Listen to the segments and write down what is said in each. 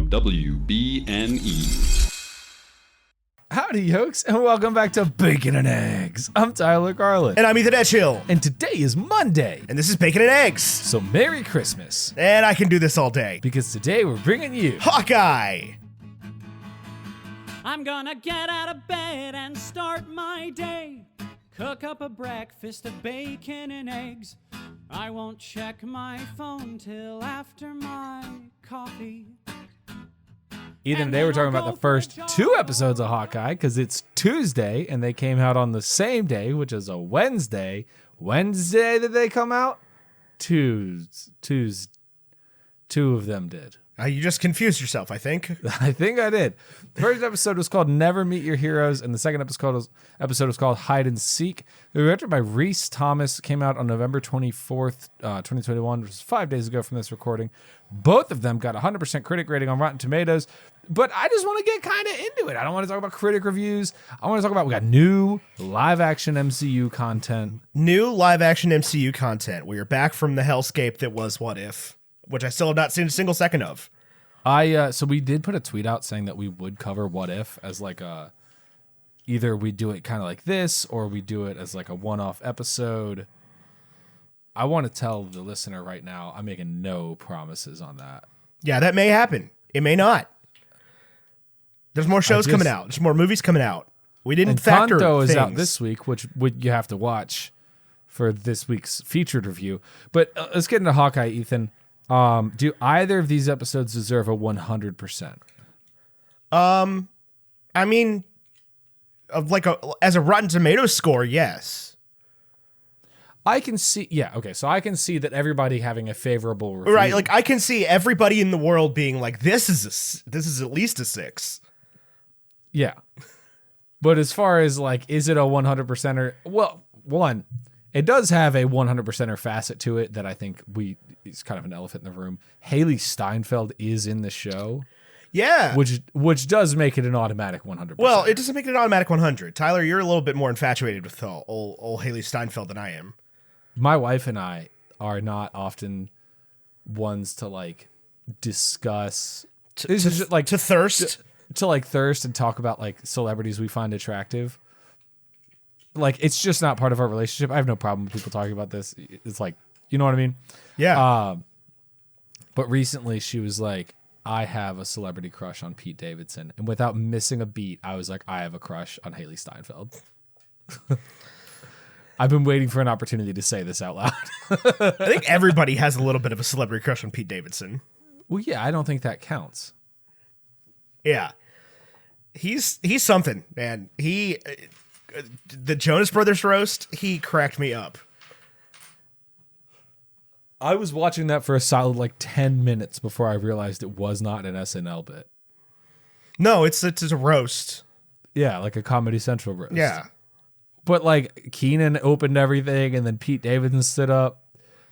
from WBNE. Howdy, yokes, and welcome back to Bacon and Eggs. I'm Tyler Garland. And I'm Ethan Edgehill. And today is Monday. And this is Bacon and Eggs. So Merry Christmas. And I can do this all day. Because today we're bringing you Hawkeye. I'm gonna get out of bed and start my day. Cook up a breakfast of bacon and eggs. I won't check my phone till after my coffee. Ethan, today we're talking about the first 2 episodes of Hawkeye because it's Tuesday and they came out on the same day, which is a Wednesday. Wednesday did they come out? Two of them did. You just confused yourself, I think. I think I did. The first episode was called Never Meet Your Heroes, and the second episode was called Hide and Seek. They were directed by Rhys Thomas, came out on November 24th, 2021, which was 5 days ago from this recording. Both of them got 100% critic rating on Rotten Tomatoes, but I just want to get kind of into it. I don't want to talk about critic reviews. I want to talk about, we got new live-action MCU content. New live-action MCU content. We are back from the hellscape that was What If, which I still have not seen a single second of. So we did put a tweet out saying that we would cover What If as like a, either we do it kind of like this or we do it as like a one-off episode. I want to tell the listener right now, I'm making no promises on that. Yeah, that may happen. It may not. There's more shows coming out. There's more movies coming out. We didn't factor Encanto is out things. this week, which you have to watch for this week's featured review. But let's get into Hawkeye, Ethan. Do either of these episodes deserve a 100%? I mean, as a Rotten Tomatoes score, yes. I can see, so I can see that everybody having a favorable review. Right, like I can see everybody in the world being like, this is at least a 6. Yeah. But as far as like, is it a 100%er? Well, one, it does have a 100%er facet to it that I think it's kind of an elephant in the room. Haley Steinfeld is in the show. Yeah. Which does make it an automatic 100%. Well, it doesn't make it an automatic 100. Tyler, you're a little bit more infatuated with old Haley Steinfeld than I am. My wife and I are not often ones to like discuss To thirst and talk about like celebrities we find attractive. Like it's just not part of our relationship. I have no problem with people talking about this. It's like, you know what I mean? Yeah. But recently she was like, I have a celebrity crush on Pete Davidson. And without missing a beat, I was like, I have a crush on Haley Steinfeld. I've been waiting for an opportunity to say this out loud. I think everybody has a little bit of a celebrity crush on Pete Davidson. Well, yeah, I don't think that counts. Yeah. He's something, man. The Jonas Brothers roast, he cracked me up. I was watching that for a solid like 10 minutes before I realized it was not an SNL bit. No, it's a roast. Yeah, like a Comedy Central roast. Yeah. But like Keenan opened everything and then Pete Davidson stood up.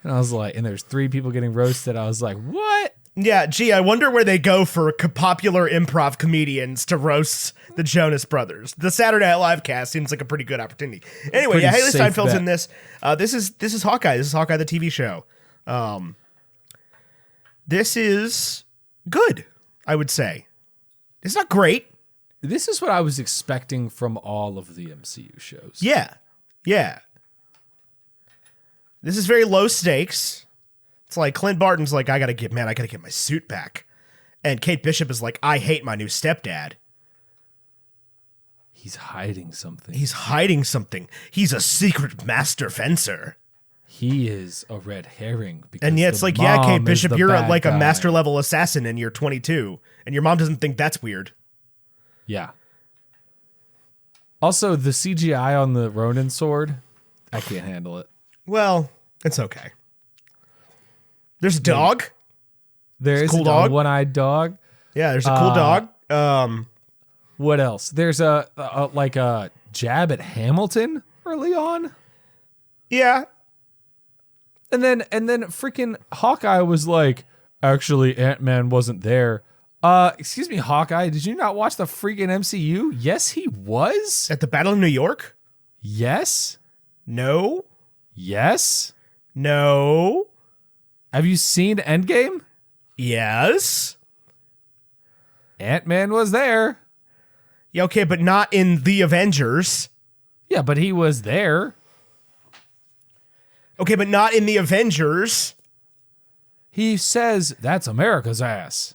And I was like, and there's 3 people getting roasted. I was like, what? Yeah, gee, I wonder where they go for popular improv comedians to roast the Jonas Brothers. The Saturday Night Live cast seems like a pretty good opportunity. Anyway, Pretty Haley safe Steinfeld's bet. in this. This is Hawkeye. This is Hawkeye, the TV show. This is good, I would say. It's not great. This is what I was expecting from all of the MCU shows. Yeah. This is very low stakes. It's like Clint Barton's like, I gotta get my suit back. And Kate Bishop is like, I hate my new stepdad. He's hiding something. He's a secret master fencer. He is a red herring. Because And yet it's the like, yeah, mom Kate is Bishop, the you're bad like guy. a master level assassin and you're 22. And your mom doesn't think that's weird. Yeah. Also, the CGI on the Ronin sword, I can't handle it. Well, it's okay. There's a dog. There is cool a dog. one-eyed dog. Yeah, there's a cool dog. What else? There's a jab at Hamilton early on. Yeah. And then freaking Hawkeye was like, actually, Ant-Man wasn't there. Excuse me, Hawkeye, did you not watch the freaking MCU? Yes, he was. At the Battle of New York? Yes. No. Yes. No. Have you seen Endgame? Yes. Ant-Man was there. Yeah, okay, but not in the Avengers. Yeah, but he was there. Okay, but not in the Avengers. He says, that's America's ass.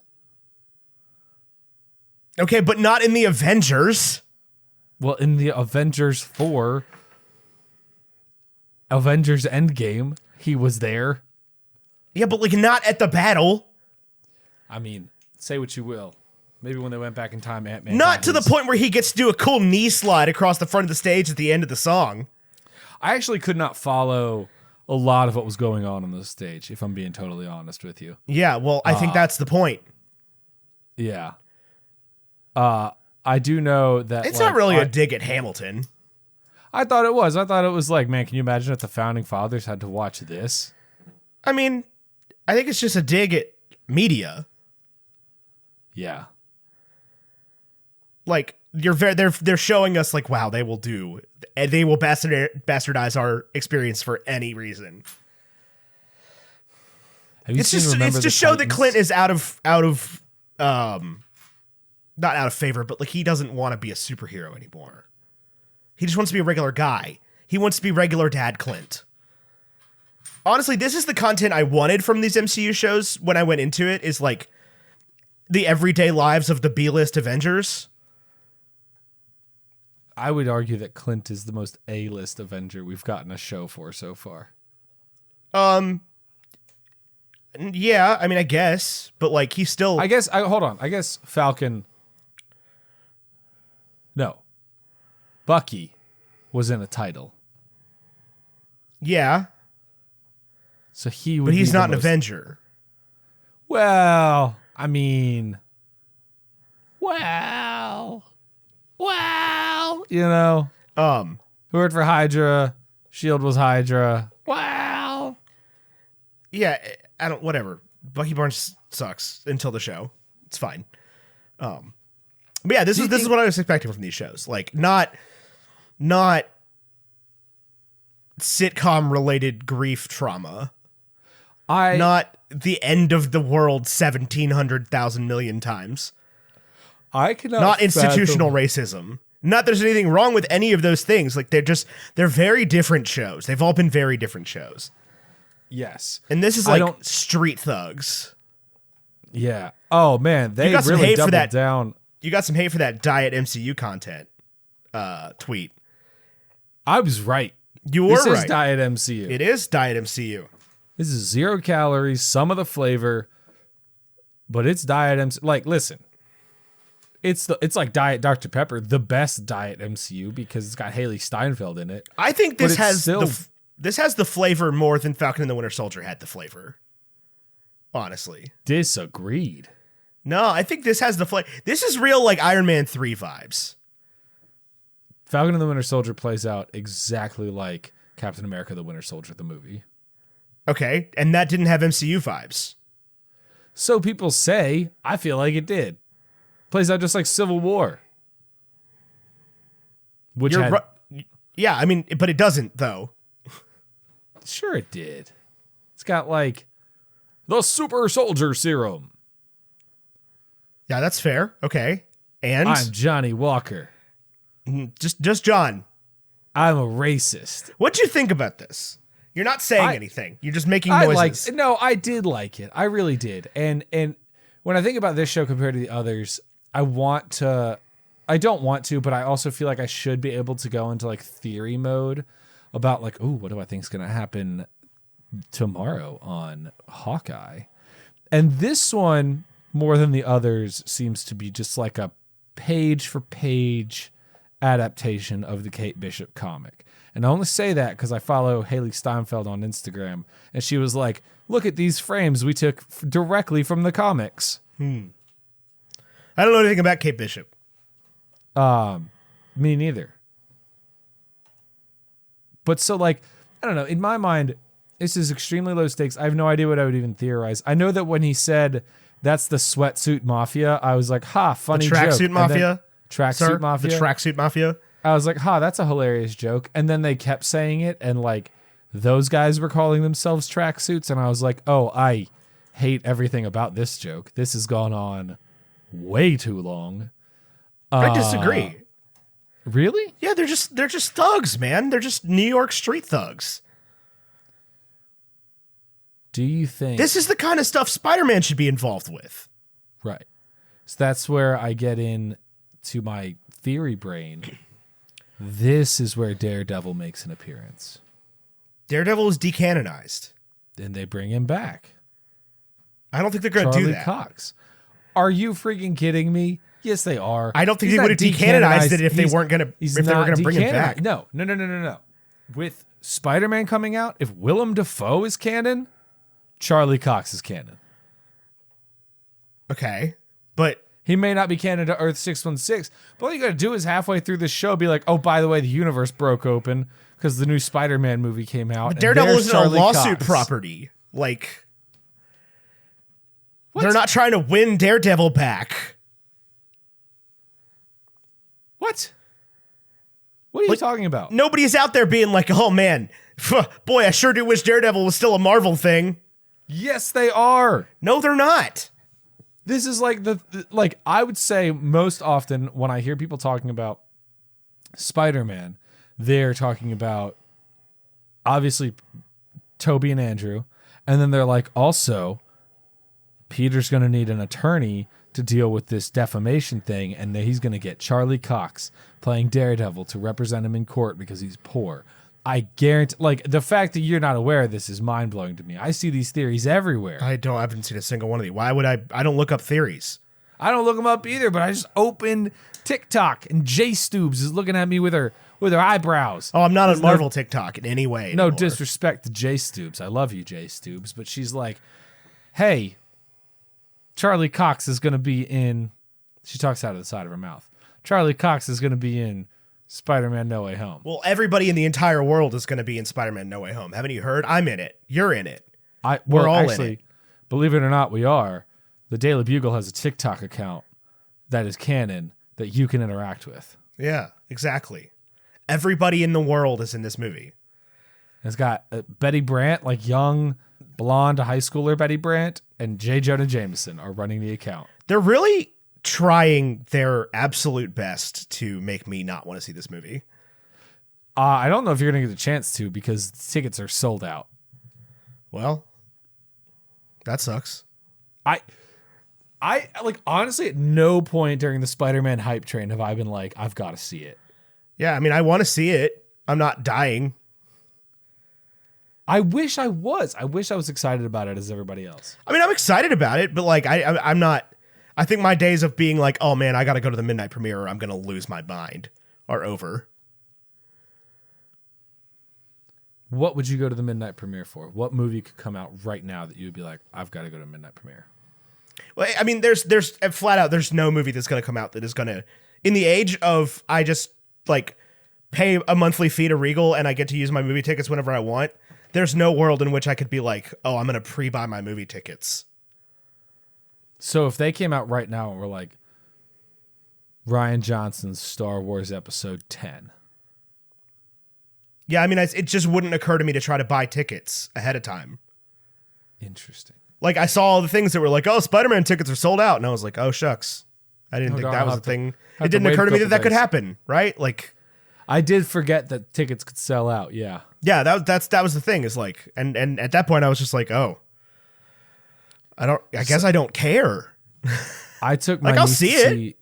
Okay, but not in the Avengers. Well, in the Avengers 4, Avengers Endgame, he was there. Yeah, but like not at the battle. I mean, say what you will. Maybe when they went back in time, Ant-Man Not got to the his- point where he gets to do a cool knee slide across the front of the stage at the end of the song. I actually could not follow a lot of what was going on the stage, if I'm being totally honest with you. Yeah, well, I think that's the point. Yeah. I do know that It's like, not really a dig at Hamilton. I thought it was. I thought it was like, man, can you imagine if the founding fathers had to watch this? I mean, I think it's just a dig at media. Yeah. Like they're showing us like, wow, they will bastardize our experience for any reason. Have you It's seen just Remember it's the to show that Titans? Clint is out of not out of favor, but like he doesn't want to be a superhero anymore. He just wants to be a regular guy. He wants to be regular Dad Clint. Honestly, this is the content I wanted from these MCU shows when I went into it, is like the everyday lives of the B-list Avengers. I would argue that Clint is the most A-list Avenger we've gotten a show for so far. Yeah, I mean, I guess, but like he's still. Hold on. I guess Falcon. No. Bucky was in a title. Yeah, So he would but he's be the not an most- Avenger. Well, I mean. You know, who worked for Hydra? Shield was Hydra. Yeah, I don't. Whatever. Bucky Barnes sucks until the show. It's fine. But yeah, this is what I was expecting from these shows. Like not sitcom related grief trauma. Not the end of the world 1,700,000 million times. I cannot. Not institutional fathom- racism. Not there's anything wrong with any of those things. Like they're very different shows. They've all been very different shows. Yes. And this is I like don't- street thugs. Yeah. Oh man, they got some really hate for doubled that. down. You got some hate for that diet MCU content tweet. I was right. You were This is right. Diet MCU. It is diet MCU. This is 0 calories, some of the flavor, but it's Diet MCU. Like, listen, it's like Diet Dr. Pepper, the best Diet MCU because it's got Haley Steinfeld in it. I think But this it's has still- this has the flavor more than Falcon and the Winter Soldier had the flavor. Honestly. Disagreed. No, I think this has the flavor. This is real like Iron Man 3 vibes. Falcon and the Winter Soldier plays out exactly like Captain America: The Winter Soldier, the movie. Okay, and that didn't have MCU vibes. So people say. I feel like it did. Plays out just like Civil War. Which You're had, ru- yeah, I mean, but it doesn't though. Sure it did. It's got like the super soldier serum. Yeah, that's fair. Okay. And I'm Johnny Walker. just John, I'm a racist. what'd you think about this? You're not saying I- anything. You're just making I noises. I did like it. I really did. And when I think about this show compared to the others, I don't want to, but I also feel like I should be able to go into like theory mode about like, oh, what do I think is going to happen tomorrow on Hawkeye? And this one, more than the others, seems to be just like a page for page adaptation of the Kate Bishop comic. And I only say that because I follow Haley Steinfeld on Instagram, and she was like, look at these frames we took directly from the comics. I don't know anything about Kate Bishop. Me neither. But so, like, I don't know. In my mind, this is extremely low stakes. I have no idea what I would even theorize. I know that when he said that's the sweatsuit mafia, I was like, ha, funny joke. Tracksuit And then- Mafia? Tracksuit Sir? Mafia. The Tracksuit Mafia? I was like, ha, that's a hilarious joke. And then they kept saying it, and like those guys were calling themselves tracksuits, and I was like, oh, I hate everything about this joke. This has gone on way too long. I disagree. Really? Yeah, they're just thugs, man. They're just New York street thugs. Do you think This is the kind of stuff Spider-Man should be involved with. right? So that's where I get in to my theory brain. This is where Daredevil makes an appearance. Daredevil is decanonized. Then they bring him back. I don't think they're going to Charlie do that. Cox. Are you freaking kidding me? Yes, they are. I don't think He's they not would have decanonized it if they He's- weren't going to he's if they were not going to bring him decanonized. back. No. With Spider-Man coming out, if Willem Dafoe is canon, Charlie Cox is canon. Okay, but He may not be canon to Earth 616, but all you got to do is halfway through this show be like, oh, by the way, the universe broke open because the new Spider-Man movie came out. and Daredevil there's isn't a Charlie lawsuit Cox. property. Like, What? they're not trying to win Daredevil back. What? What are you talking about? Nobody's out there being like, oh man, boy, I sure do wish Daredevil was still a Marvel thing. Yes, they are. No, they're not. This is like like I would say most often when I hear people talking about Spider-Man, they're talking about obviously Toby and Andrew, and then they're like also Peter's going to need an attorney to deal with this defamation thing, and that he's going to get Charlie Cox playing Daredevil to represent him in court because he's poor. I guarantee, like, the fact that you're not aware of this is mind-blowing to me. I see these theories everywhere. I haven't seen a single one of these. Why would I? I don't look up theories. I don't look them up either, but I just opened TikTok and Jay Stoobs is looking at me with her eyebrows. Oh, I'm not on Marvel TikTok in any way. No anymore. disrespect to Jay Stoobs. I love you, Jay Stoobs, but she's like, hey, Charlie Cox is going to be in, she talks out of the side of her mouth. Charlie Cox is going to be in Spider-Man No Way Home. Well, everybody in the entire world is going to be in Spider-Man No Way Home. Haven't you heard? I'm in it. You're in it. We're all in actually, it. believe it or not, we are. The Daily Bugle has a TikTok account that is canon that you can interact with. Yeah, exactly. Everybody in the world is in this movie. It's got Betty Brant, like young, blonde high schooler Betty Brant, and J. Jonah Jameson are running the account. They're really trying their absolute best to make me not want to see this movie. I don't know if you're going to get a chance to because tickets are sold out. Well, that sucks. I like, honestly, at no point during the Spider-Man hype train have I been like, I've got to see it. Yeah, I mean, I want to see it. I'm not dying. I wish I was. I wish I was excited about it as everybody else. I mean, I'm excited about it, but like, I'm not. I think my days of being like, oh man, I got to go to the midnight premiere or I'm going to lose my mind are over. What would you go to the midnight premiere for? What movie could come out right now that you would be like, I've got to go to a midnight premiere? Well, I mean, there's flat out, there's no movie that's going to come out that is going to, in the age of, I just like pay a monthly fee to Regal and I get to use my movie tickets whenever I want. There's no world in which I could be like, oh, I'm going to pre-buy my movie tickets. So if they came out right now and were like, Rian Johnson's Star Wars Episode 10. Yeah, I mean, it just wouldn't occur to me to try to buy tickets ahead of time. Interesting. Like, I saw all the things that were like, oh, Spider-Man tickets are sold out. And I was like, oh, shucks. I didn't Oh, think darn, that I'll was a have to- thing. have It to didn't wait a occur to me that couple that could days. happen, right? Like, I did forget that tickets could sell out. Yeah. yeah, that was the thing. Is like, and at that point, I was just like, oh, I guess I don't care. I took my Like, I'll niece see to it. see.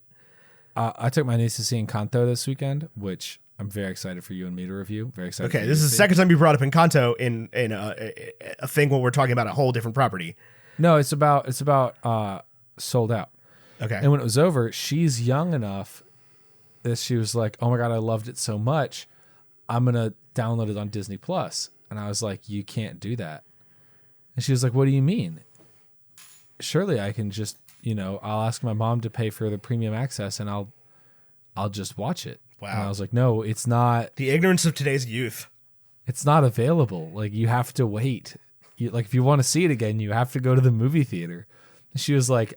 I took my niece to see Encanto this weekend, which I'm very excited for you and me to review. Very excited. Okay, for you this to is the see. second time you brought up Encanto in a thing where we're talking about a whole different property. No, it's about sold out. Okay, And when it was over, she's young enough that she was like, "Oh my god, I loved it so much. I'm gonna download it on Disney Plus." And I was like, "You can't do that." And she was like, "What do you mean? Surely I can just, I'll ask my mom to pay for the premium access and I'll just watch it." Wow. And I was like, "No, it's not. the ignorance of today's youth. It's not available. Like, you have to wait. If you want to see it again, you have to go to the movie theater." And she was like,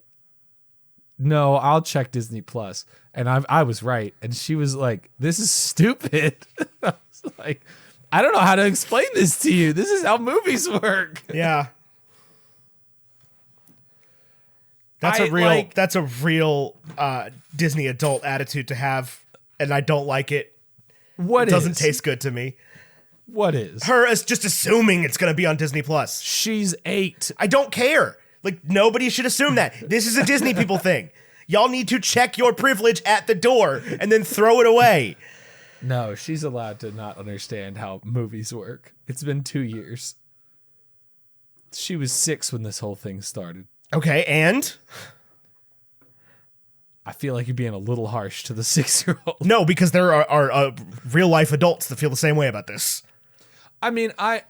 "No, I'll check Disney Plus." And I was right. And she was like, "This is stupid." I was like, "I don't know how to explain this to you. This is how movies work." Yeah. That's I a real like- that's a real Disney adult attitude to have, and I don't like it. What It doesn't is? taste good to me. What is? Her is just assuming it's going to be on Disney Plus. She's 8. I don't care. Like, nobody should assume that. This is a Disney people thing. Y'all need to check your privilege at the door and then throw it away. No, she's allowed to not understand how movies work. It's been 2 years. She was 6 when this whole thing started. Okay, and? I feel like you're being a little harsh to the 6-year-old. No, because there are real life adults that feel the same way about this. I mean, I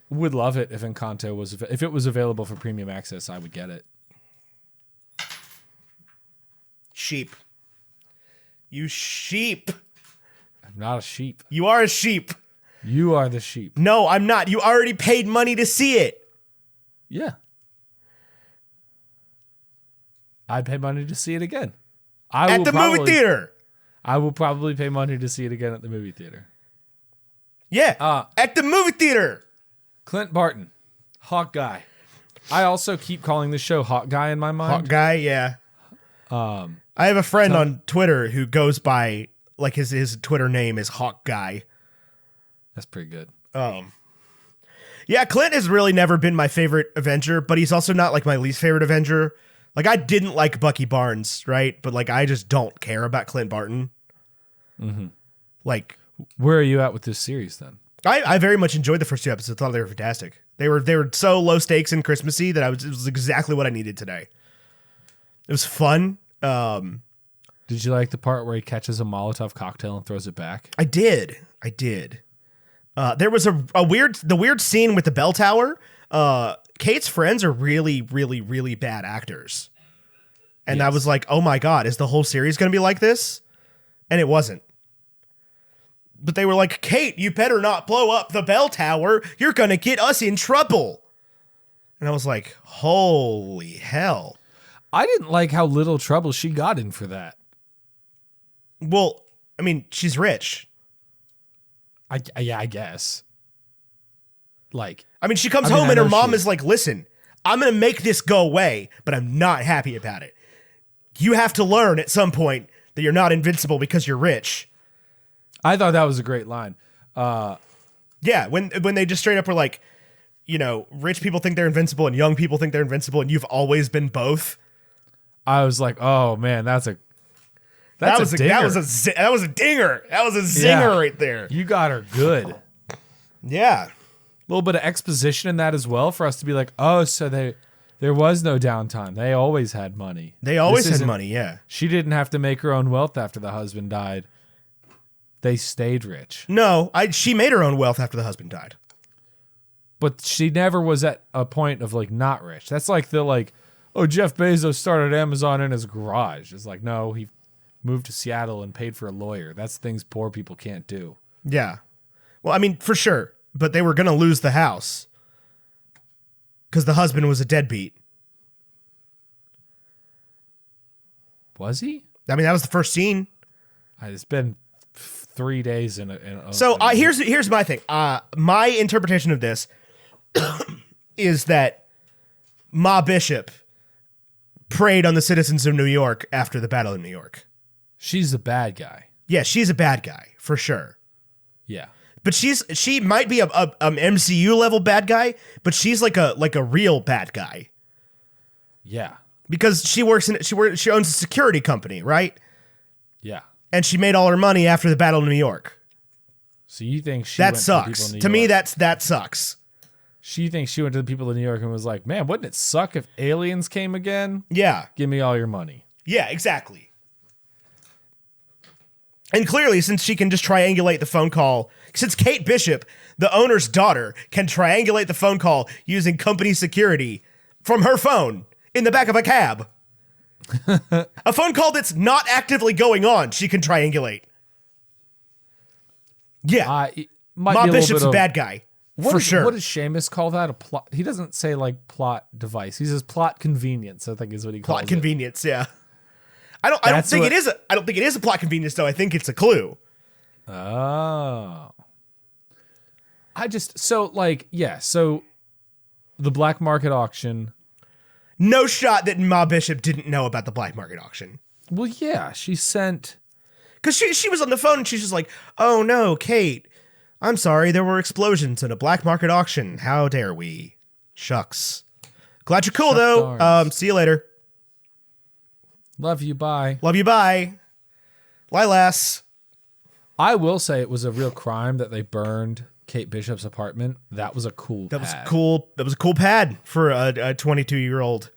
would love it if Encanto was if it was available for premium access. I would get it. Sheep. You sheep. I'm not a sheep. You are a sheep. You are the sheep. No, I'm not. You already paid money to see it. Yeah. I'd pay money to see it again. At the movie theater. I will probably pay money to see it again at the movie theater. Yeah. At the movie theater. Clint Barton, Hawk Guy. I also keep calling the show Hawk Guy in my mind. Hawk guy, yeah. I have a friend on Twitter who goes by, like, his Twitter name is Hawk Guy. That's pretty good. Yeah, Clint has really never been my favorite Avenger, but he's also not like my least favorite Avenger. Like, I didn't like Bucky Barnes, right? But like, I just don't care about Clint Barton. Mm-hmm. Like, Where are you at with this series then? I very much enjoyed the first 2 episodes. I thought they were fantastic. They were so low stakes and Christmassy that it was exactly what I needed today. It was fun. Did you like the part where he catches a Molotov cocktail and throws it back? I did. There was the weird scene with the bell tower. Kate's friends are really, really, really bad actors. And I was like, oh my God, is the whole series going to be like this? And it wasn't. But they were like, Kate, you better not blow up the bell tower. You're going to get us in trouble. And I was like, holy hell. I didn't like how little trouble she got in for that. Well, I mean, she's rich. I guess. Like, I mean, she comes I mean, home I and her know mom she- is like, listen, I'm going to make this go away, but I'm not happy about it. You have to learn at some point that you're not invincible because you're rich. I thought that was a great line. Yeah, when they just straight up were like, you know, rich people think they're invincible and young people think they're invincible and you've always been both. I was like, oh man, that's a dinger. That was a dinger. That was a zinger Yeah. right there. You got her good. A Yeah. little bit of exposition in that as well for us to be like, oh, so there was no downtime. They always had money. They always This had isn't- money, yeah. She didn't have to make her own wealth after the husband died. They stayed rich. No, she made her own wealth after the husband died. But she never was at a point of like not rich. That's like the like, oh, Jeff Bezos started Amazon in his garage. It's like, no, he moved to Seattle and paid for a lawyer. That's things poor people can't do. Yeah. Well, I mean, for sure. But they were going to lose the house because the husband was a deadbeat. Was he? I mean, that was the first scene. It's been 3 days in a So here's my thing. My interpretation of this is that Ma Bishop preyed on the citizens of New York after the Battle of New York. she's the bad guy. Yeah, she's a bad guy for sure. Yeah. But she might be a MCU level bad guy, but she's like a real bad guy Yeah. because she owns a security company, right? Yeah. And she made all her money after the Battle of New York. So you think she That went to the people sucks. in New To me, York- that sucks. she thinks she went to the people in New York and was like, man, wouldn't it suck if aliens came again? Yeah. Give me all your money. Yeah, exactly. And clearly, since she can just triangulate the phone call, since Kate Bishop, the owner's daughter, can triangulate the phone call using company security from her phone in the back of a cab. A phone call that's not actively going on, she can triangulate. Yeah. It might Ma be a little Bishop's bit a of- bad guy. What for does- sure. What does Seamus call that? A plot? He doesn't say like plot device. He says plot convenience, I think is what he calls Plot it. convenience, yeah. I don't That's think what- I don't think it is a plot convenience though. I think it's a clue. Oh. So the black market auction, No shot that Ma Bishop didn't know about the black market auction. Well, yeah, she sent. Because she was on the phone and she's just like, oh no, Kate, I'm sorry, there were explosions in a black market auction. How dare we? Shucks. Glad you're cool, Shuck though. darns. See you later. Love you, bye. Love you, bye. Lilas. I will say it was a real crime that they burned Kate Bishop's apartment. That was a cool That was pad. cool. That was a cool pad for a 22-year-old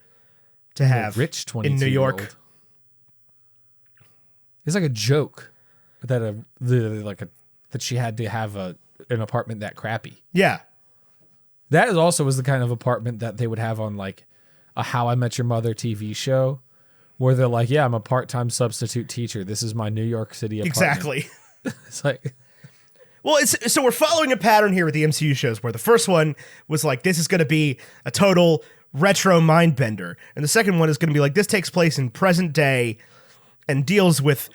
to A have rich 22 in New York. It's like a joke that that she had to have an apartment that crappy. Yeah. That is also was the kind of apartment that they would have on like a How I Met Your Mother TV show, where they're like, "Yeah, I'm a part-time substitute teacher. This is my New York City apartment." Exactly. It's like, Well, so we're following a pattern here with the MCU shows where the first one was like, this is going to be a total retro mind bender. And the second one is going to be like, this takes place in present day and deals with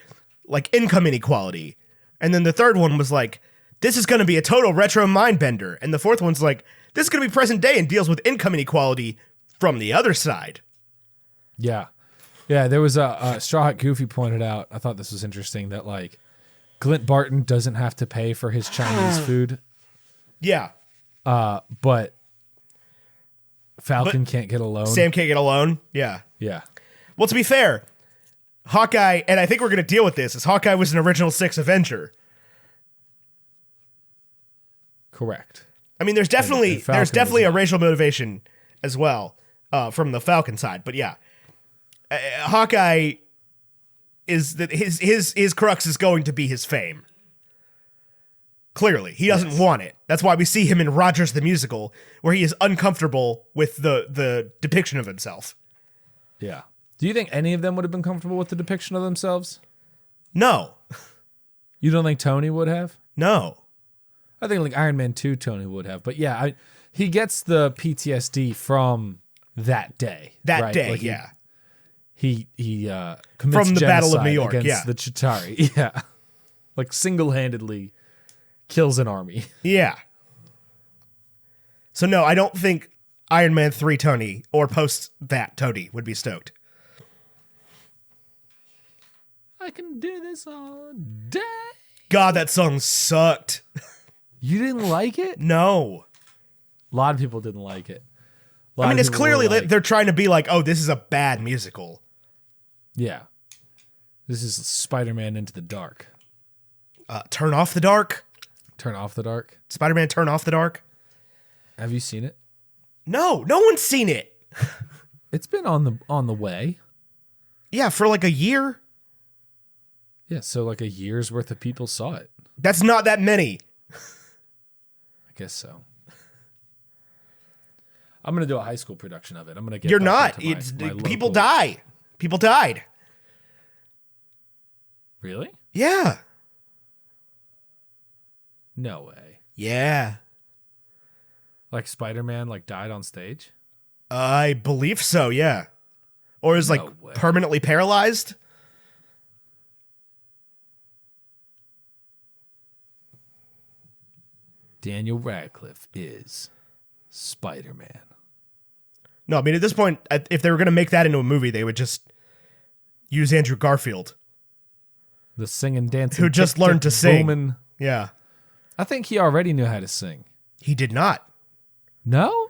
like income inequality. And then the third one was like, this is going to be a total retro mind bender. And the fourth one's like, this is going to be present day and deals with income inequality from the other side. yeah, there was a Straw Hat Goofy pointed out. I thought this was interesting that like Clint Barton doesn't have to pay for his Chinese food, Yeah. but Falcon can't get a loan. Sam can't get a loan. Yeah. Yeah, Well, to be fair, Hawkeye, and I think we're going to deal with this, is Hawkeye was an original Six Avenger. correct. I mean, there's definitely and Falcon a was- racial motivation as well from the Falcon side. But yeah, Hawkeye is that his crux is going to be his fame. Clearly, he doesn't want it. That's why we see him in Rogers the Musical, where he is uncomfortable with the depiction of himself. Yeah. Do you think any of them would have been comfortable with the depiction of themselves? No, You don't think Tony would have? no. I think like Iron Man 2, Tony would have. But yeah, he gets the PTSD from that day. That right? day, Like yeah. He commits From the Battle of New genocide York, against yeah. the Chitauri. Yeah. Like single-handedly kills an army. Yeah. So no, I don't think Iron Man 3 Tony or post that Tony would be stoked. I can do this all day. God, that song sucked. You didn't like it? No. A lot of people didn't like it. I mean, it's clearly like, they're trying to be like, oh, this is a bad musical. yeah. This is Spider-Man Into the Dark. Turn off the dark. Turn off the dark. Spider-Man Turn Off the Dark. Have you seen it? No one's seen it. It's been on the way. Yeah, for like a year. Yeah, so like a year's worth of people saw it. That's not that many. I guess so. I'm gonna do a high school production of it. I'm gonna get. You're back not. into It's my people local- die. People died. Really? Yeah. No way. Yeah. Like Spider-Man like died on stage? I believe so, yeah. Or is like No way. permanently paralyzed. Daniel Radcliffe is Spider-Man. No, I mean, at this point, if they were going to make that into a movie, they would just use Andrew Garfield, The singing, dancing, who just tick, learned tick, to sing. booming. Yeah. I think he already knew how to sing. He did not. No?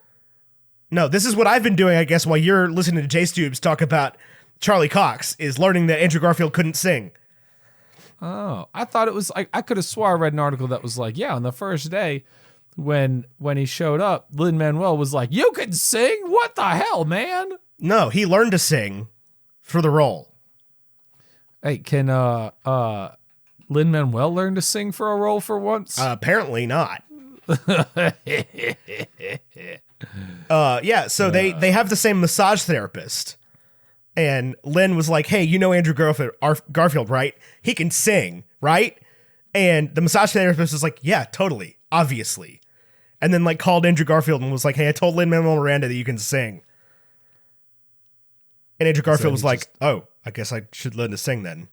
No, this is what I've been doing, I guess, while you're listening to Jay Stubes talk about Charlie Cox, is learning that Andrew Garfield couldn't sing. Oh, I thought it was like I could have swore I read an article that was like, yeah, on the first day when he showed up, Lin-Manuel was like, "You can sing? What the hell, man?" No, he learned to sing for the role. Hey, can Lin-Manuel learn to sing for a role for once? Apparently not. Yeah, so they have the same massage therapist. And Lynn was like, hey, you know Andrew Garfield, right? He can sing, right? And the massage therapist was like, yeah, totally, obviously. And then like called Andrew Garfield and was like, hey, I told Lin-Manuel Miranda that you can sing. And Andrew Garfield was he like, oh, I guess I should learn to sing then.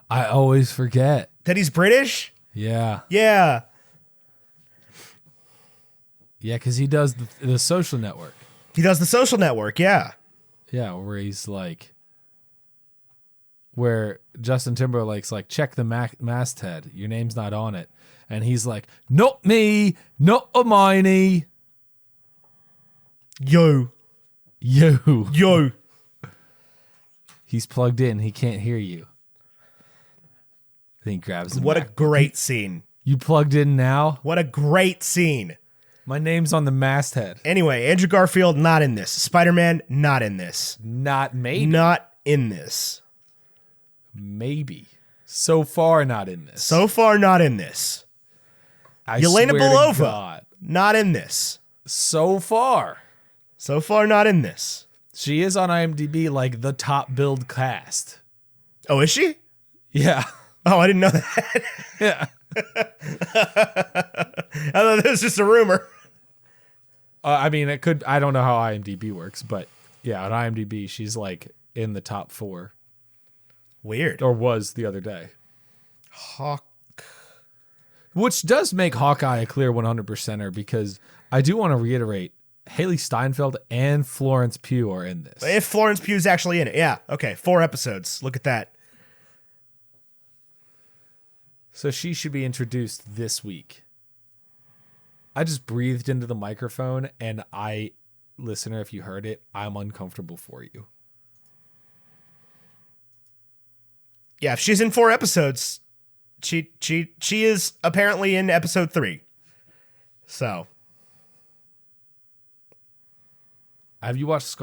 I always forget. That he's British? Yeah. Yeah. Yeah, because he does the Social Network. He does The Social Network, yeah. Yeah, where he's like, where Justin Timberlake's like, check the masthead. Your name's not on it. And he's like, not me, not Hermione. Yo. Yo. He's plugged in. He can't hear you. Then he grabs him. What a great scene. You plugged in now? What a great scene. My name's on the masthead. Anyway, Andrew Garfield, not in this. Spider-Man, not in this. Not maybe. Not in this. Maybe. So far, not in this. So far, not in this. I Yelena swear to Belova, God. not in this. So far. So far, not in this. She is on IMDb like the top billed cast. Oh, is she? Yeah. Oh, I didn't know that. Yeah. I thought that was just a rumor. I mean, it could. I don't know how IMDb works, but yeah, on IMDb, she's like in the top 4, Weird. or was the other day, Hawk. which does make Hawkeye a clear 100%er because I do want to reiterate, Haley Steinfeld and Florence Pugh are in this. If Florence Pugh's actually in it. Yeah. Okay. 4 episodes. Look at that. So she should be introduced this week. I just breathed into the microphone and listener, if you heard it, I'm uncomfortable for you. Yeah. If she's in 4 episodes, she is apparently in episode 3. So. Have you watched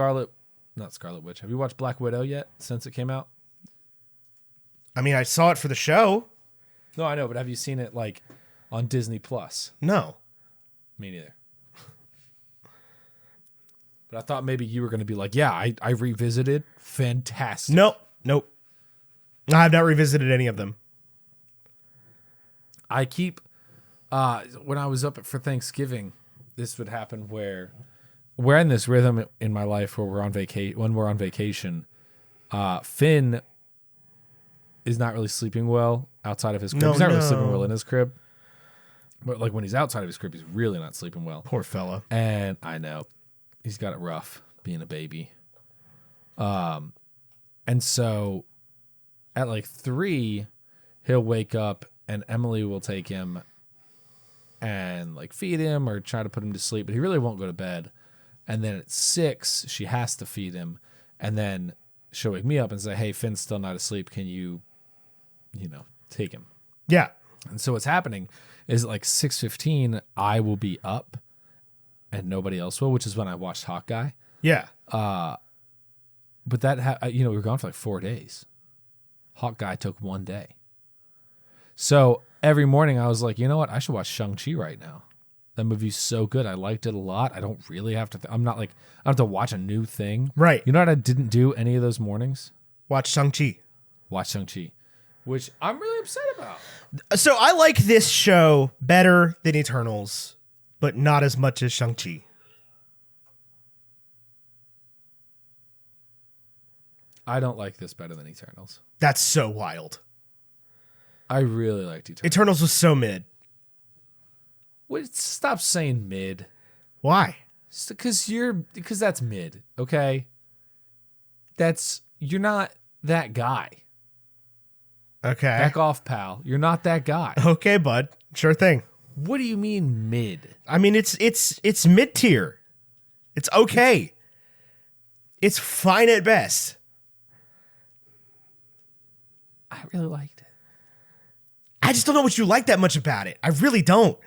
not Scarlet Witch? Have you watched Black Widow yet since it came out? I mean, I saw it for the show. No, I know, but have you seen it like on Disney Plus? No. Me neither. But I thought maybe you were going to be like, yeah, I revisited. Fantastic. Nope. I have not revisited any of them. I keep, when I was up for Thanksgiving, this would happen where we're in this rhythm in my life where when we're on vacation, Finn is not really sleeping well outside of his crib. No, He's not really no. sleeping well in his crib. But like when he's outside of his crib, he's really not sleeping well. Poor fella. And I know he's got it rough being a baby. And so at like 3, he'll wake up and Emily will take him and like feed him or try to put him to sleep, but he really won't go to bed. And then at 6, she has to feed him. And then she'll wake me up and say, hey, Finn's still not asleep. Can you take him? Yeah. And so what's happening is at like 6:15, I will be up and nobody else will, which is when I watched Hawkeye. Yeah. But that, we were gone for like 4 days. Hawkeye took 1 day. So every morning I was like, you know what? I should watch Shang-Chi right now. That movie's so good. I liked it a lot. I don't really have to, I'm not like, I don't have to watch a new thing. Right. You know what I didn't do any of those mornings? Watch Shang-Chi. Watch Shang-Chi, which I'm really upset about. So I like this show better than Eternals, but not as much as Shang-Chi. I don't like this better than Eternals. That's so wild. I really liked Eternals. Eternals was so mid. Wait, stop saying mid. Why? Because that's mid, okay? You're not that guy. Okay. Back off, pal. You're not that guy. Okay, bud. Sure thing. What do you mean mid? I mean, it's mid tier. It's okay. It's fine at best. I really liked it. I just don't know what you like that much about it. I really don't.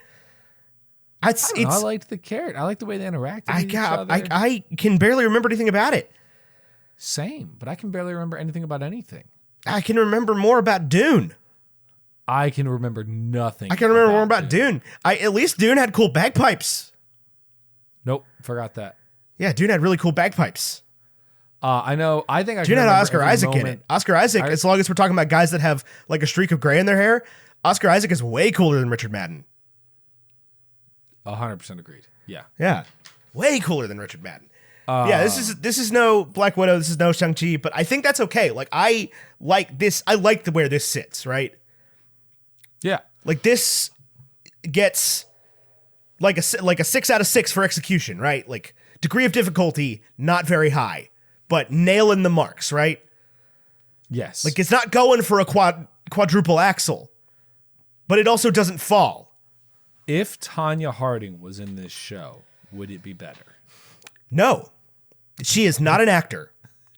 I liked the character. I liked the way they interacted with each other. I can barely remember anything about it. Same, but I can barely remember anything about anything. I can remember more about Dune. I can remember nothing. I can remember more about Dune. At least Dune had cool bagpipes. Nope, forgot that. Yeah, Dune had really cool bagpipes. I know. I think I Dune can had remember Oscar every Isaac in moment. it. Oscar Isaac, as long as we're talking about guys that have like a streak of gray in their hair, Oscar Isaac is way cooler than Richard Madden. 100% agreed. Yeah. Yeah, way cooler than Richard Madden. Yeah, this is no Black Widow. This is no Shang-Chi, but I think that's okay. Like I like this. I like where this sits. Right. Yeah. Like this gets like a 6 out of 6 for execution. Right. Like degree of difficulty not very high, but nailing the marks, right? Yes. Like it's not going for a quadruple axel, but it also doesn't fall. if Tanya Harding was in this show, would it be better? No, she is not an actor.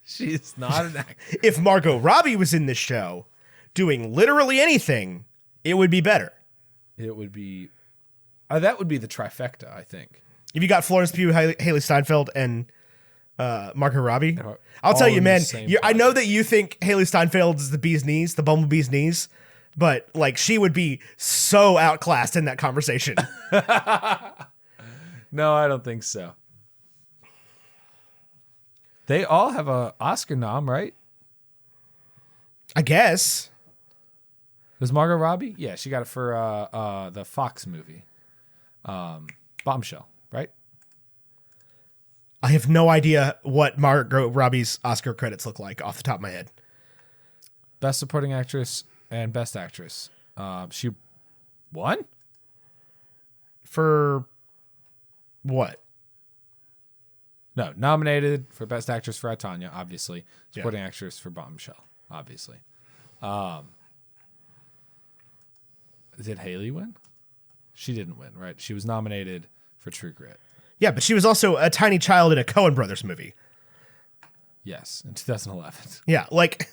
She is not an actor. If Margot Robbie was in this show doing literally anything, it would be better. It would be that would be the trifecta, I think. If you got Florence Pugh, Haley Steinfeld, and Margot Robbie, I'll all tell you, in the man. same I know project. that you think Haley Steinfeld is the bee's knees, the bumblebee's knees, but like she would be so outclassed in that conversation. No, I don't think so. They all have a Oscar nom, right? I guess. Was Margot Robbie? Yeah, she got it for the Fox movie, Bombshell, right? I have no idea what Margot Robbie's Oscar credits look like off the top of my head. Best Supporting Actress and Best Actress. She won? For what? No, nominated for Best Actress for Tanya, obviously. Supporting Actress for Bombshell, obviously. Did Haley win? She didn't win, right? She was nominated for True Grit. Yeah, but she was also a tiny child in a Coen Brothers movie. Yes, in 2011. Yeah, like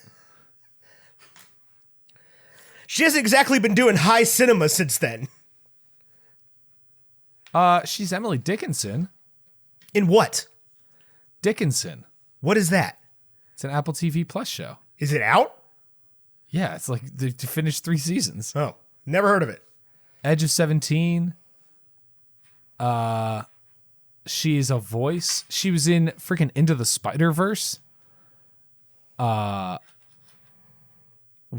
she hasn't exactly been doing high cinema since then. She's Emily Dickinson. In what? Dickinson. What is that? It's an Apple TV Plus show. Is it out? Yeah, it's like they finished 3 seasons. Oh, never heard of it. Edge of 17. She's a voice. She was in freaking Into the Spider-Verse. What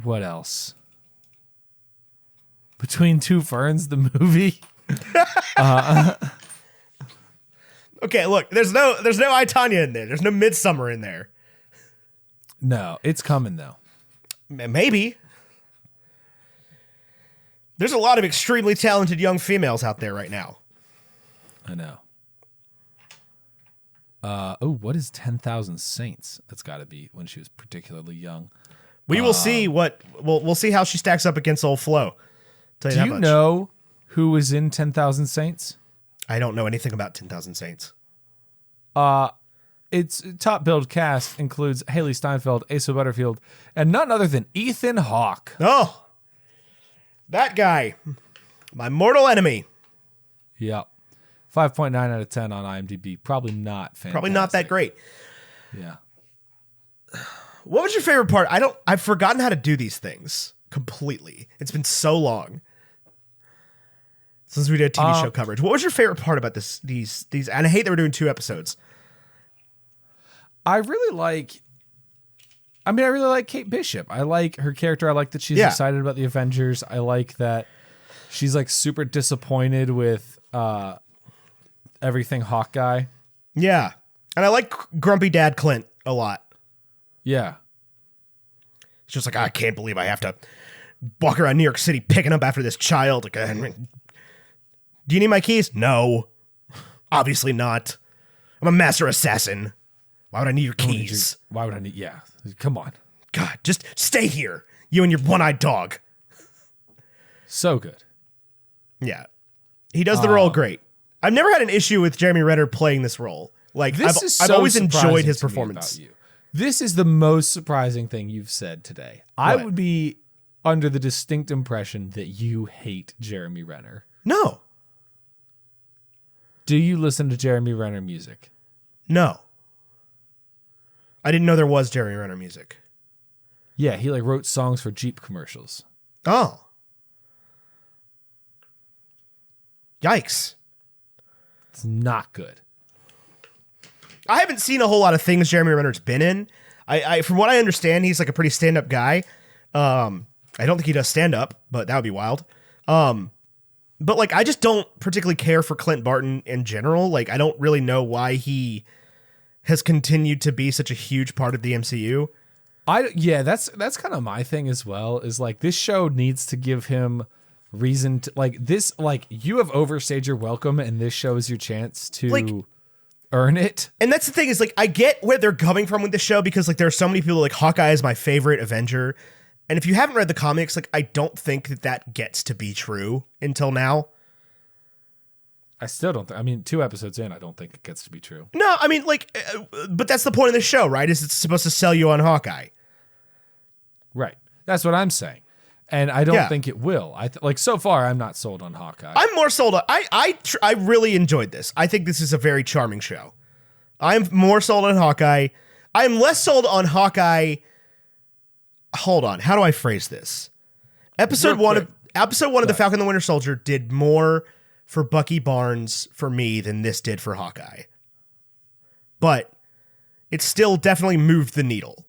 else? Between Two Ferns, the movie. Okay, look, there's no I, Tanya in there. There's no Midsummer in there. No, it's coming though. Maybe. There's a lot of extremely talented young females out there right now. I know. What is 10,000 Saints? That's got to be when she was particularly young. We will see we'll see how she stacks up against old Flo. Tell you Do that you much. know who was in 10,000 Saints? I don't know anything about 10,000 Saints. Its top billed cast includes Haley Steinfeld, Asa Butterfield, and none other than Ethan Hawke. Oh, that guy, my mortal enemy. Yep. 5.9 out of 10 on IMDb. Probably not fantastic. Probably not that great. Yeah. What was your favorite part? I've forgotten how to do these things completely. It's been so long since we did TV show coverage. What was your favorite part about these? And I hate that we're doing 2 episodes. I really like Kate Bishop. I like her character. I like that she's Yeah. excited about the Avengers. I like that she's like super disappointed with everything Hawkeye. Yeah. And I like Grumpy Dad Clint a lot. Yeah. It's just like, I can't believe I have to walk around New York City picking up after this child. Like, do you need my keys? No. Obviously not. I'm a master assassin. Why would I need your keys? Why would I need? Yeah. Come on. God, just stay here. You and your one-eyed dog. So good. Yeah. He does the role great. I've never had an issue with Jeremy Renner playing this role. Like, I've always enjoyed his performance. This is the most surprising thing you've said today. I would be under the distinct impression that you hate Jeremy Renner. No. Do you listen to Jeremy Renner music? No. I didn't know there was Jeremy Renner music. Yeah, he like wrote songs for Jeep commercials. Oh. Yikes. It's not good. I haven't seen a whole lot of things Jeremy Renner's been in. I from what I understand, he's like a pretty stand-up guy. I don't think he does stand-up, but that would be wild. But like, I just don't particularly care for Clint Barton in general. Like, I don't really know why he has continued to be such a huge part of the MCU. That's kind of my thing as well. Is like this show needs to give him reason to like this. Like you have overstayed your welcome, and this show is your chance to Like, earn it. And that's the thing is, like, I get where they're coming from with the show because, like, there are so many people, like, Hawkeye is my favorite Avenger. And if you haven't read the comics, like, I don't think that gets to be true until now. I still don't think, I mean, 2 episodes in, I don't think it gets to be true. No, I mean, like, but that's the point of the show, right? Is it's supposed to sell you on Hawkeye. Right. That's what I'm saying. And I don't Yeah. think it will. Like, so far, I'm not sold on Hawkeye. I'm more sold on. I really enjoyed this. I think this is a very charming show. I'm more sold on Hawkeye. I am less sold on Hawkeye. Hold on. How do I phrase this? Episode Real one quick. of The Falcon and the Winter Soldier did more for Bucky Barnes for me than this did for Hawkeye. But it still definitely moved the needle.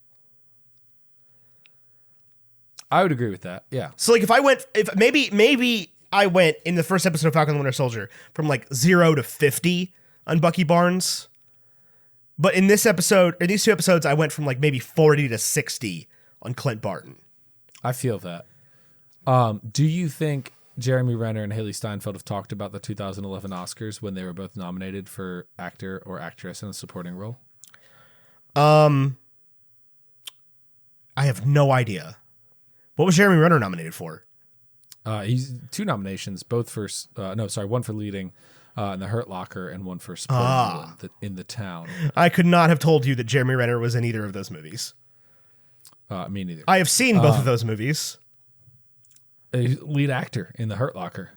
I would agree with that. Yeah. So like if maybe I went in the first episode of Falcon and the Winter Soldier from like 0 to 50 on Bucky Barnes. But in this episode, or these 2 episodes, I went from like maybe 40 to 60 on Clint Barton. I feel that. Do you think Jeremy Renner and Haley Steinfeld have talked about the 2011 Oscars when they were both nominated for actor or actress in a supporting role? I have no idea. What was Jeremy Renner nominated for? He's 2 nominations, both for one for leading in The Hurt Locker and one for supporting role in the Town. I could not have told you that Jeremy Renner was in either of those movies. Me neither. I have seen both of those movies. Lead actor in The Hurt Locker.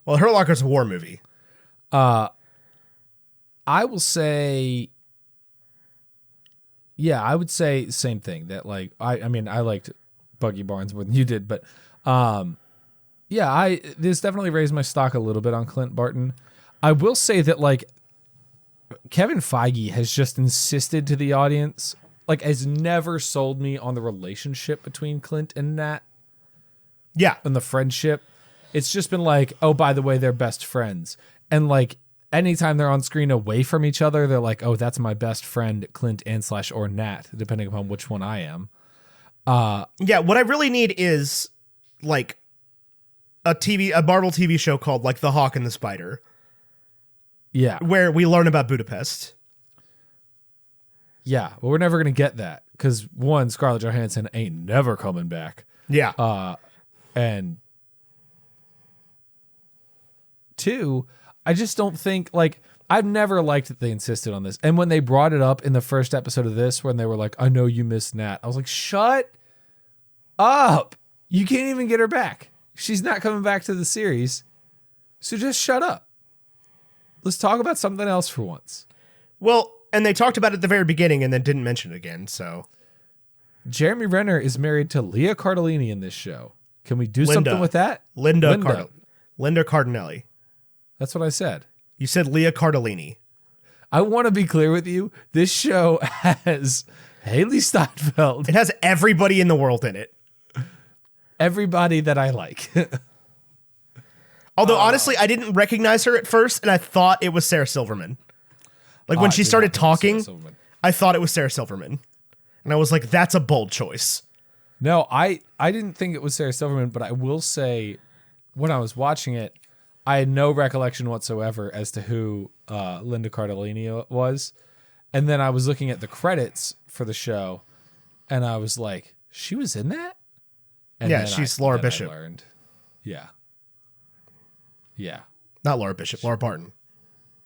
Well, Hurt Locker's a war movie. I will say, yeah, I would say same thing. That like I mean I liked Bucky Barnes more than you did, but this definitely raised my stock a little bit on Clint Barton. I will say that like Kevin Feige has just insisted to the audience, like has never sold me on the relationship between Clint and Nat Yeah. and the friendship. It's just been like, oh, by the way, they're best friends. And like anytime they're on screen away from each other, they're like, oh, that's my best friend, Clint / or Nat, depending upon which one I am. Yeah, what I really need is like a Marvel TV show called like The Hawk and the Spider, Yeah. where we learn about Budapest. Yeah. Well, we're never going to get that because one, Scarlett Johansson ain't never coming back. Yeah. And 2, I just don't think like I've never liked that they insisted on this. And when they brought it up in the first episode of this, when they were like, I know you miss Nat, I was like, shut up. You can't even get her back. She's not coming back to the series. So just shut up. Let's talk about something else for once. Well, and they talked about it at the very beginning and then didn't mention it again, so. Jeremy Renner is married to Leah Cardellini in this show. Can we do Linda. something with that? Linda Cardinelli. That's what I said. You said Leah Cardellini. I want to be clear with you. This show has Haley Steinfeld, It has everybody in the world in it. everybody that I like. Although, honestly, I didn't recognize her at first, and I thought it was Sarah Silverman. Like, when I she did started not know it was Sarah talking, Silverman. I thought it was Sarah Silverman. And I was like, that's a bold choice. No, I didn't think it was Sarah Silverman, but I will say when I was watching it, I had no recollection whatsoever as to who Linda Cardellini was. And then I was looking at the credits for the show, and I was like, she was in that? And Yeah, then she's Laura then I Bishop. learned. Yeah. Yeah. Not Laura Bishop, Laura Barton.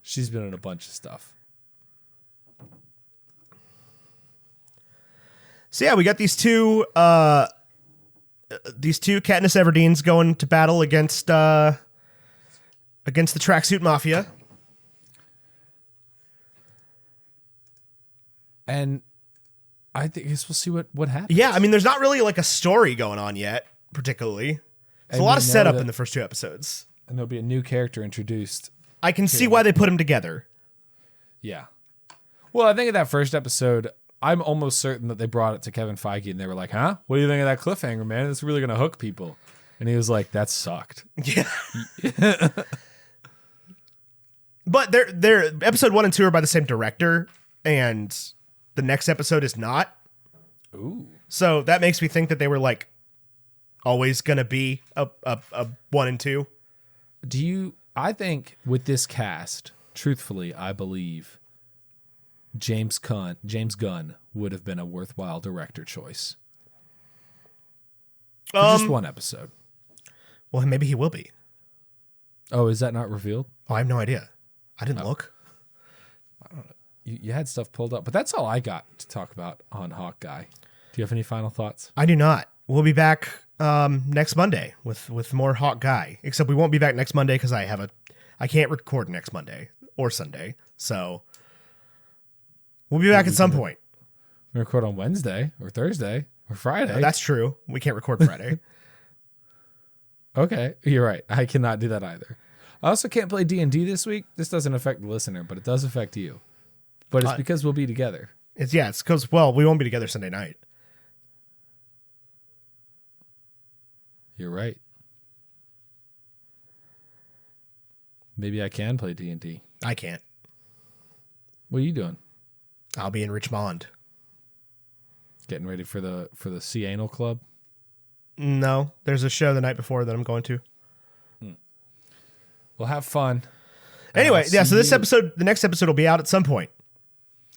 She's been in a bunch of stuff. So yeah, we got these two Katniss Everdeen's going to battle against the Tracksuit Mafia. And I guess we'll see what happens. Yeah, I mean, there's not really like a story going on yet, particularly. There's And a lot we of know setup that- in the first 2 episodes. And there'll be a new character introduced. I can see why they put them together. Yeah. Well, I think in that first episode, I'm almost certain that they brought it to Kevin Feige and they were like, huh? What do you think of that cliffhanger, man? It's really going to hook people. And he was like, that sucked. Yeah. But they're episode 1 and 2 are by the same director, and the next episode is not. Ooh. So that makes me think that they were like always gonna be a 1 and 2. I think with this cast, truthfully, I believe James Gunn would have been a worthwhile director choice. For just one episode. Well, maybe he will be. Oh, is that not revealed? Oh, I have no idea. I didn't look. You had stuff pulled up, but that's all I got to talk about on Hawkeye. Do you have any final thoughts? I do not. We'll be back next Monday with more Hawkeye. Except we won't be back next Monday because I can't record next Monday or Sunday. So we'll be back at some point. We record on Wednesday or Thursday or Friday. That's true. We can't record Friday. Okay, you're right. I cannot do that either. I also can't play D&D this week. This doesn't affect the listener, but it does affect you. But it's because we'll be together. It's because, well, we won't be together Sunday night. You're right. Maybe I can play D&D. I can't. What are you doing? I'll be in Richmond. Getting ready for the Sea Anal Club? No, there's a show the night before that I'm going to. Well, have fun. Anyway, I'll so see you. the next episode will be out at some point.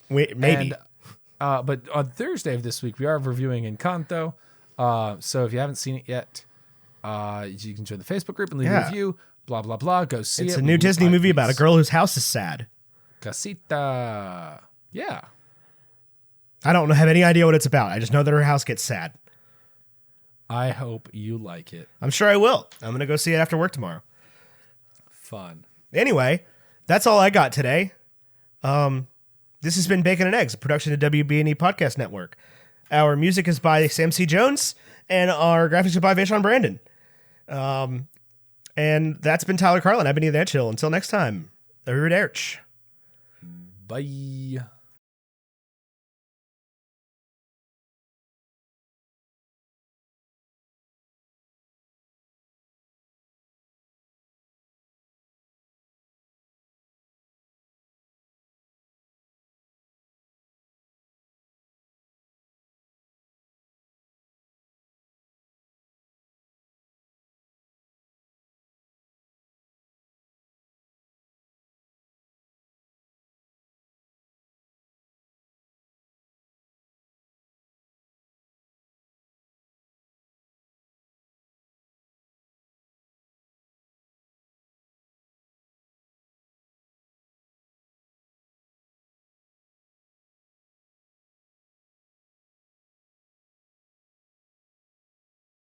Maybe. But on Thursday of this week, we are reviewing Encanto. So if you haven't seen it yet, you can join the Facebook group and leave a review. Blah, blah, blah. Go see it. It's a new Disney movie about a girl whose house is sad. Casita. Yeah. I don't have any idea what it's about. I just know that her house gets sad. I hope you like it. I'm sure I will. I'm going to go see it after work tomorrow. Fun. Anyway, that's all I got today. This has been Bacon and Eggs, a production of WB&E Podcast Network. Our music is by Sam C. Jones, and our graphics are by Vaishon Brandon. And that's been Tyler Carlin. I've been Ian Chill. Until next time, arrivederci. Bye.